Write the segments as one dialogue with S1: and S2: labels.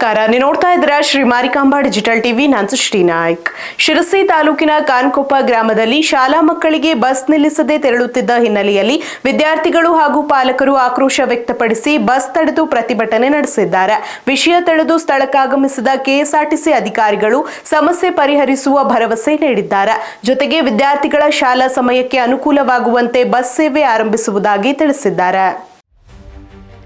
S1: ನಮಸ್ಕಾರ, ನೀವು ನೋಡ್ತಾ ಇದ್ದೀರಾ ಶ್ರೀ ಮಾರಿಕಾಂಬಾ ಡಿಜಿಟಲ್ ಟಿವಿ. ನಾನು ಸೃಷ್ಟಿ ನಾಯ್ಕ್. ಶಿರಸಿ ತಾಲೂಕಿನ ಕಾನ್ಕೊಪ್ಪ ಗ್ರಾಮದಲ್ಲಿ ಶಾಲಾ ಮಕ್ಕಳಿಗೆ ಬಸ್ ನಿಲ್ಲಿಸದೆ ತೆರಳುತ್ತಿದ್ದ ಹಿನ್ನೆಲೆಯಲ್ಲಿ ವಿದ್ಯಾರ್ಥಿಗಳು ಹಾಗೂ ಪಾಲಕರು ಆಕ್ರೋಶ ವ್ಯಕ್ತಪಡಿಸಿ ಬಸ್ ತಡೆದು ಪ್ರತಿಭಟನೆ ನಡೆಸಿದ್ದಾರೆ. ವಿಷಯ ತಿಳಿದು ಸ್ಥಳಕ್ಕಾಗಮಿಸಿದ ಕೆಎಸ್ಆರ್ಟಿಸಿ ಅಧಿಕಾರಿಗಳು ಸಮಸ್ಯೆ ಪರಿಹರಿಸುವ ಭರವಸೆ ನೀಡಿದ್ದಾರೆ. ಜೊತೆಗೆ ವಿದ್ಯಾರ್ಥಿಗಳ ಶಾಲಾ ಸಮಯಕ್ಕೆ ಅನುಕೂಲವಾಗುವಂತೆ ಬಸ್ ಸೇವೆ ಆರಂಭಿಸುವುದಾಗಿ ತಿಳಿಸಿದ್ದಾರೆ.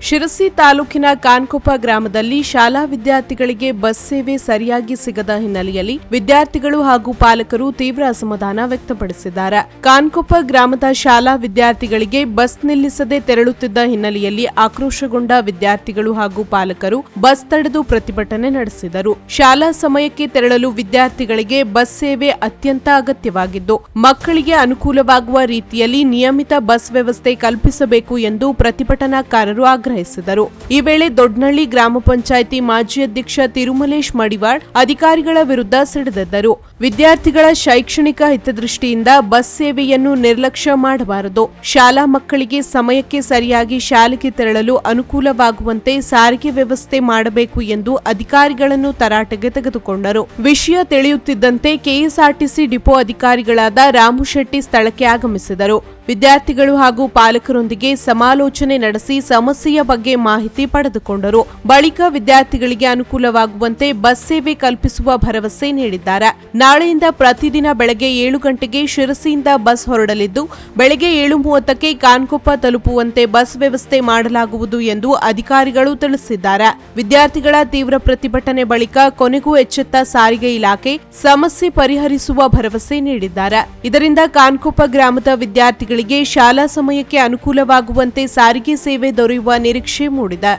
S1: ಶಿರಸಿ ತಾಲೂಕಿನ ಕಾನ್ಕೊಪ್ಪ ಗ್ರಾಮದಲ್ಲಿ ಶಾಲಾ ವಿದ್ಯಾರ್ಥಿಗಳಿಗೆ ಬಸ್ ಸೇವೆ ಸರಿಯಾಗಿ ಸಿಗದ ಹಿನ್ನೆಲೆಯಲ್ಲಿ ವಿದ್ಯಾರ್ಥಿಗಳು ಹಾಗೂ ಪಾಲಕರು ತೀವ್ರ ಅಸಮಾಧಾನ ವ್ಯಕ್ತಪಡಿಸಿದ್ದಾರೆ. ಕಾನ್ಕೊಪ್ಪ ಗ್ರಾಮದ ಶಾಲಾ ವಿದ್ಯಾರ್ಥಿಗಳಿಗೆ ಬಸ್ ನಿಲ್ಲಿಸದೆ ತೆರಳುತ್ತಿದ್ದ ಹಿನ್ನೆಲೆಯಲ್ಲಿ ಆಕ್ರೋಶಗೊಂಡ ವಿದ್ಯಾರ್ಥಿಗಳು ಹಾಗೂ ಪಾಲಕರು ಬಸ್ ತಡೆದು ಪ್ರತಿಭಟನೆ ನಡೆಸಿದರು. ಶಾಲಾ ಸಮಯಕ್ಕೆ ತೆರಳಲು ವಿದ್ಯಾರ್ಥಿಗಳಿಗೆ ಬಸ್ ಸೇವೆ ಅತ್ಯಂತ ಅಗತ್ಯವಾಗಿದ್ದು, ಮಕ್ಕಳಿಗೆ ಅನುಕೂಲವಾಗುವ ರೀತಿಯಲ್ಲಿ ನಿಯಮಿತ ಬಸ್ ವ್ಯವಸ್ಥೆ ಕಲ್ಪಿಸಬೇಕು ಎಂದು ಪ್ರತಿಭಟನಾಕಾರರು ಆಗ್ರಹಿಸಿದರು. ಈ ವೇಳೆ ದೊಡ್ಡನಹಳ್ಳಿ ಗ್ರಾಮ ಪಂಚಾಯಿತಿ ಮಾಜಿ ಅಧ್ಯಕ್ಷ ತಿರುಮಲೇಶ್ ಮಡಿವಾಳ್ ಅಧಿಕಾರಿಗಳ ವಿರುದ್ಧ ಸಿಡಿದೆದ್ದರು. ವಿದ್ಯಾರ್ಥಿಗಳ ಶೈಕ್ಷಣಿಕ ಹಿತದೃಷ್ಟಿಯಿಂದ ಬಸ್ ಸೇವೆಯನ್ನು ನಿರ್ಲಕ್ಷ್ಯ ಮಾಡಬಾರದು. ಶಾಲಾ ಮಕ್ಕಳಿಗೆ ಸಮಯಕ್ಕೆ ಸರಿಯಾಗಿ ಶಾಲೆಗೆ ತೆರಳಲು ಅನುಕೂಲವಾಗುವಂತೆ ಸಾರಿಗೆ ವ್ಯವಸ್ಥೆ ಮಾಡಬೇಕು ಎಂದು ಅಧಿಕಾರಿಗಳನ್ನು ತರಾಟೆಗೆ ತೆಗೆದುಕೊಂಡರು. ವಿಷಯ ತಿಳಿಯುತ್ತಿದ್ದಂತೆ ಕೆಎಸ್ಆರ್ಟಿಸಿ ಡಿಪೋ ಅಧಿಕಾರಿಗಳಾದ ರಾಮು ಶೆಟ್ಟಿ ಸ್ಥಳಕ್ಕೆ ಆಗಮಿಸಿದರು. ವಿದ್ಯಾರ್ಥಿಗಳು ಹಾಗೂ ಪಾಲಕರೊಂದಿಗೆ ಸಮಾಲೋಚನೆ ನಡೆಸಿ ಸಮಸ್ಯೆಯ ಬಗ್ಗೆ ಮಾಹಿತಿ ಪಡೆದುಕೊಂಡರು. ಬಳಿಕ ವಿದ್ಯಾರ್ಥಿಗಳಿಗೆ ಅನುಕೂಲವಾಗುವಂತೆ ಬಸ್ ಸೇವೆ ಕಲ್ಪಿಸುವ ಭರವಸೆ ನೀಡಿದ್ದಾರೆ. ನಾಳೆಯಿಂದ ಪ್ರತಿದಿನ ಬೆಳಗ್ಗೆ 7 ಗಂಟೆಗೆ ಶಿರಸಿಯಿಂದ ಬಸ್ ಹೊರಡಲಿದ್ದು, ಬೆಳಗ್ಗೆ 7:30ಕ್ಕೆ ಕಾನ್ಕೊಪ್ಪ ತಲುಪುವಂತೆ ಬಸ್ ವ್ಯವಸ್ಥೆ ಮಾಡಲಾಗುವುದು ಎಂದು ಅಧಿಕಾರಿಗಳು ತಿಳಿಸಿದ್ದಾರೆ. ವಿದ್ಯಾರ್ಥಿಗಳ ತೀವ್ರ ಪ್ರತಿಭಟನೆ ಬಳಿಕ ಕೊನೆಗೂ ಎಚ್ಚೆತ್ತ ಸಾರಿಗೆ ಇಲಾಖೆ ಸಮಸ್ಯೆ ಪರಿಹರಿಸುವ ಭರವಸೆ ನೀಡಿದ್ದಾರೆ. ಇದರಿಂದ ಕಾನ್ಕೊಪ್ಪ ಗ್ರಾಮದ ವಿದ್ಯಾರ್ಥಿಗಳಿಗೆ ಶಾಲಾ ಸಮಯಕ್ಕೆ ಅನುಕೂಲವಾಗುವಂತೆ ಸಾರಿಗೆ ಸೇವೆ ದೊರೆಯುವ ನಿರೀಕ್ಷೆ ಮೂಡಿದೆ.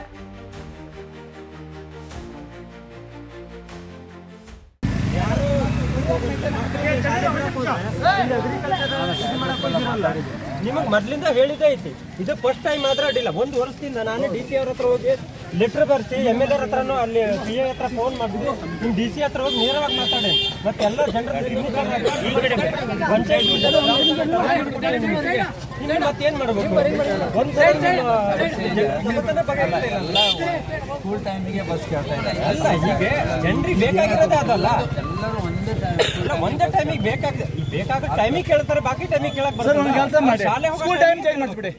S2: ನಿಮಗೆ ಮೊದಲಿಂದ ಹೇಳಿದ್ದೇ ಐತಿ, ಇದು ಫಸ್ಟ್ ಟೈಮ್ ಮಾತ್ರ ಅಡ್ಡಿಲ್ಲ. 1 ವರ್ಷದಿಂದ ನಾನು ಡಿ.ಸಿ ಅವ್ರ ಹತ್ರ ಹೋಗಿ ಲೆಟರ್ ಬರ್ಸಿ MLA ಹತ್ರನೂ ಅಲ್ಲಿ PA ಹತ್ರ ಫೋನ್ ಮಾಡಿದ್ರು. ನಿಮ್ಮ DC ಹತ್ರ ಹೋಗಿ ನೇರವಾಗಿ ಮಾತಾಡಿ. ಮತ್ತೆ ಎಲ್ಲ ಜನರ ಮತ್ತೇನ್ ಮಾಡ್ಬೇಕು?
S3: ಸ್ಕೂಲ್ ಟೈಮಿಗೆ ಬಸ್ ಕೇಳ್ತಾ ಇದ್ದಾರೆ.
S2: ಅಲ್ಲ, ಈಗ ಜನರಿಗೆ ಬೇಕಾಗಿರೋದೇ ಅದಲ್ಲ. ಒಂದೇ ಟೈಮಿಗೆ ಬೇಕಾಗ ಟೈಮಿಗೆ ಕೇಳ್ತಾರೆ, ಬಾಕಿ ಟೈಮಿಗೆ ಕೇಳಕ್ ಬರ್ತಾರೆ. ಶಾಲೆ
S4: ಸ್ಕೂಲ್ ಟೈಮ್ ಚೇಂಜ್ ಮಾಡ್ಬಿಡಿ.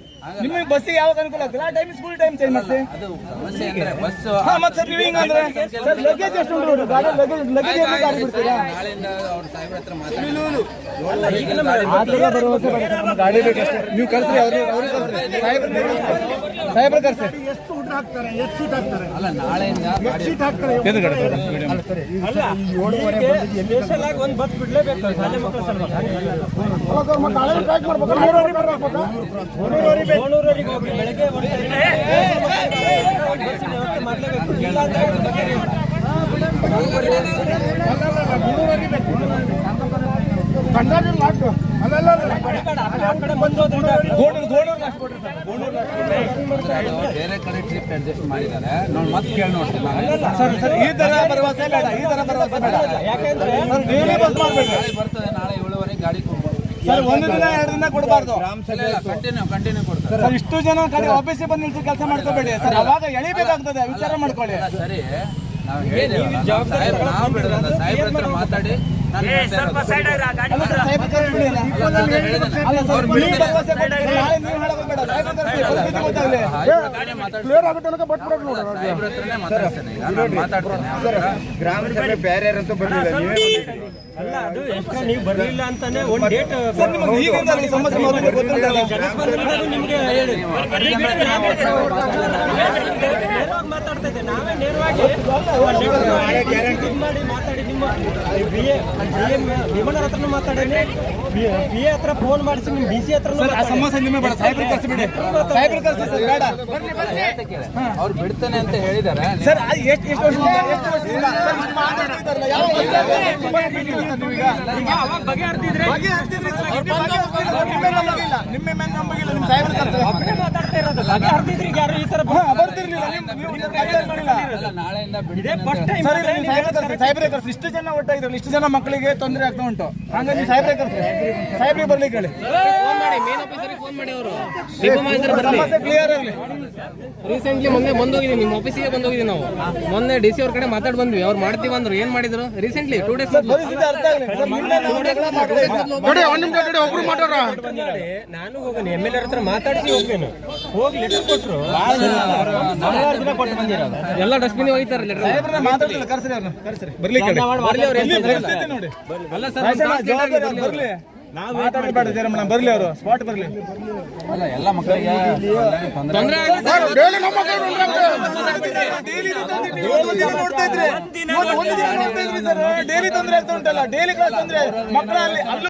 S4: ನಿಮಗೆ ಬಸ್ಸಿಗೆ ಯಾವಾಗ ಅನುಕೂಲ ಆಗ್ತದೆ ಆ ಟೈಮ್ ಸ್ಕೂಲ್ ಟೈಮ್ ಚೇಂಜ್ ಮಾಡ್ತೀವಿ.
S3: ಅದು ಸಮಸ್ಯೆ ಅಂದ್ರೆ ಬಸ್
S4: ಮತ್ತೆ ಸರ್ ಹಿಂಗ ಅಂದ್ರೆ ಸರ್ ಲಗೇಜ್ ಎಷ್ಟು ಉಂಟು? ಗಾಡಿ ಲಗೇಜ್ ಗಾಡಿ ಬಿಡ್ತೀರಾ?
S3: ನಾಳೆಯಿಂದ ಅವ್ರ ಸಾಹೇಬ್ರ ಹತ್ರ
S4: ಗಾಡಿ ಬೇಕಷ್ಟೇ. ನೀವು ಕರ್ಸಿ ಸಾಹೇಬ್ರ ಕರ್ಸಿ.
S5: ಎಷ್ಟು ಊಟ ಹಾಕ್ತಾರೆ, ಎಷ್ಟು ಸೀಟ್ ಹಾಕ್ತಾರೆ?
S3: ಅಲ್ಲ, ನಾಳೆಯಿಂದ
S5: ಸೀಟ್ ಹಾಕ್ತಾರೆ.
S2: ಸ್ಪೆಷಲ್ ಆಗಿ ಒಂದು ಬಸ್ ಬಿಡ್ಲೇಬೇಕು ಶಾಲೆ ಮಕ್ಕಳ ಸಲುವಾಗಿ. ಗೋಣೂರವರೆಗೆ ಹೋಗಿ ಬೆಳಗ್ಗೆ ಬಸ್ಸಿನ ವ್ಯವಸ್ಥೆ ಮಾಡಲೇಬೇಕು. ಇಲ್ಲ ಅಂದ್ರೆ
S3: ಬೇರೆ ಕಡೆ ಟ್ರಿಪ್ ಅಡ್ಜಸ್ಟ್ ಮಾಡಿದ್ದಾರೆ. ನೋಡಿ ಮತ್ತೆ ಕೇಳಿ ನೋಡ್ತೀನಿ.
S4: ಈ ತರ ಭರವಸೆ ಬೇಡ, ಈ ತರ ಭರವಸೆ ಬೇಡ.
S2: ಯಾಕೆಂದ್ರೆ
S4: ನಾಳೆ
S3: ಬರ್ತದೆ, ನಾಳೆ 7:15 ಗಾಡಿ
S4: ಸರ್. 1 ದಿನ 2 ದಿನ ಕೊಡಬಾರ್ದು.
S3: ಕಂಟಿನ್ಯೂ ಕೊಡ್ತಾರೆ
S4: ಸರ್. ಇಷ್ಟು ಜನ ಆಫೀಸಿಗೆ ಬಂದು ನಿಲ್ಸಿ ಕೆಲಸ ಮಾಡ್ಕೋಬೇಡಿ ಸರ್. ಅವಾಗ ಎಳಿಬೇಕಾಗ್ತದೆ, ವಿಚಾರ ಮಾಡ್ಕೊಳ್ಳಿ.
S3: ಸರಿ, ನಾವು ಹೇಳಿದ್ದೇವೆ. ನಾವು ಬಿಡೋದಲ್ಲ, ಸಾಹೇಬ್ರ ಹತ್ರ ಮಾತಾಡಿ
S4: ಗ್ರಾಮೀಣ ಸಭೆ ಬೇರೆ ಯಾರಂತೂ ಬರಲಿಲ್ಲ.
S2: ಅಲ್ಲ, ಅದು ಎಷ್ಟು ನೀವು ಬರಲಿಲ್ಲ ಅಂತಾನೆ ಒಂದು ಡೇಟ್ ನಿಮಗೆ ಹೇಳಿ ಮಾತಾಡ್ತಾ ಇದ್ದೆ. ನಾವೇ ನೇರವಾಗಿ ಮಾಡಿ ಮಾತಾಡಿ ನಿಮ್ಮ ವಿಮಾನರ ಹತ್ರ ಮಾತಾಡೇನೆ, PA ಹತ್ರ ಫೋನ್ ಮಾಡಿಸಿ ನಿಮ್ಮ DC ಹತ್ರ
S4: ಸಮಸ್ಯೆ ನಿಮಗೆ ಬೇಡ. ಸಾಹೇಬ್ರು ಕರ್ಸಿಬಿಡಿ, ಸಾಹೇಬ್ರು ಕರ್ಸಿ ಸರ್. ಬೇಡ,
S3: ಅವ್ರು ಬಿಡ್ತಾನೆ ಅಂತ ಹೇಳಿದ್ದಾರೆ
S4: ಸರ್. ಎಷ್ಟು ವರ್ಷದಿಂದ
S2: ಬಗೆಹರ್ತಿದ್ರೆ
S4: ನಿಮ್ಮ ಮೇಲೆ ನಂಬಿಲ್ಲ, ನಿಮ್ಮ ಸಾಹೇಬ್ರು ಕರ್ಸಿ.
S2: ಮಾತಾಡ್ತಾ ಇರೋದು ಅದೇ ಅರ್ಧಿದ್ರಿಗೆ ಯಾರು ಈ ತರ
S4: ಬರ್ತಿರ್ಲಿಲ್ಲ ನೀವು ಅಧ್ಯಯನ ಮಾಡಿಲ್ಲ.
S3: ಅಲ್ಲ, ನಾಳೆಯಿಂದ
S2: ಇದೇ ಫಸ್ಟ್ ಟೈಮ್
S4: ಸರಿ ನೀವು ಸಾಹೇಬ್ರೆ ಕರ್ಸಿ ಇಷ್ಟು ಜನ ಒಟ್ಟಾಗಿದ್ರಲ್ಲ, ಇಷ್ಟು ಜನ ಮಕ್ಕಳಿಗೆ ತೊಂದರೆ ಆಗ್ತಾ ಉಂಟು. ಹಾಗಾಗಿ ನೀವು ಸಾಹೇಬ್ರೆ ಕರ್ಸಿ, ಸಾಹೇಬ್ರಿಗೆ ಬರ್ಲಿಕ್ಕೆ ಹೇಳಿ. ಸಮಸ್ಯೆ ಕ್ಲಿಯರ್ ಆಗಲಿ.
S6: ರೀಸೆಂಟ್ಲಿ ಮೊನ್ನೆ ಬಂದೋಗಿದ್ದೀವಿ, ನಿಮ್ಮ ಆಫೀಸಿಗೆ ಬಂದೋಗಿದ್ದೀವಿ ನಾವು. ಮೊನ್ನೆ ಡಿ ಸಿ ಅವ್ರ ಕಡೆ ಮಾತಾಡ್ ಬಂದ್ವಿ, ಅವ್ರು ಮಾಡ್ತೀವಿ ಅಂದ್ರು. ಏನ್ ಮಾಡಿದ್ರು ರೀಸೆಂಟ್ಲಿ 2 days
S4: ಪರಿಸ್ಥಿತಿ ಅರ್ಥ ಆಗಲಿ ಸರ್. ನಿನ್ನೆ ನಾವು ಜಗಳ ಮಾಡಿದ್ವಿ.
S2: ನಾನು ಹೋಗೇನಿ MLA ಹತ್ರ ಮಾತಾಡಿಸಿ ಹೋಗ್ತೇನೆ. ಹೋಗಿ ಲೆಟರ್ ಕೊಟ್ರು
S6: ಎಲ್ಲ ಡಸ್ಟ್ಬಿನ್ ಹೋಗ್ತಾರೆ ಲೆಟರ್.
S4: ಸಾಹೇಬ್ರನ್ನ ಮಾತಾಡ್ತಿಲ್ಲ, ಕರ್ಸ್ರಿ ಅವ್ರನ್ನ, ಕರ್ಸ್ರಿ ಬರ್ಲಿಕ್ಕೆ ಹೇಳಿ. ಇಲ್ಲಿ ಪರಿಸ್ಥಿತಿ ನೋಡಿ.
S6: ಅಲ್ಲ ಸರ್,
S4: ಜವಾಬ್ದಾರಿ ಬರ್ಲಿ. ನಾವು ಮಾತಾಡಬೇಡ ಜಯರಾಮಣ್ಣ, ಬರ್ಲಿ ಅವರು ಸ್ಪಾಟ್ ಬರ್ಲಿ.
S3: ಅಲ್ಲ, ಎಲ್ಲ ಮಕ್ಕಳಿಗೆ
S6: ತೊಂದರೆ
S4: ಡೈಲಿ ತೊಂದರೆ ಆಗ್ತಾ ಉಂಟಲ್ಲ, ಡೈಲಿ ಕ್ಲಾಸ್ ತೊಂದ್ರೆ ಮಕ್ಕಳ ಅಲ್ಲೂ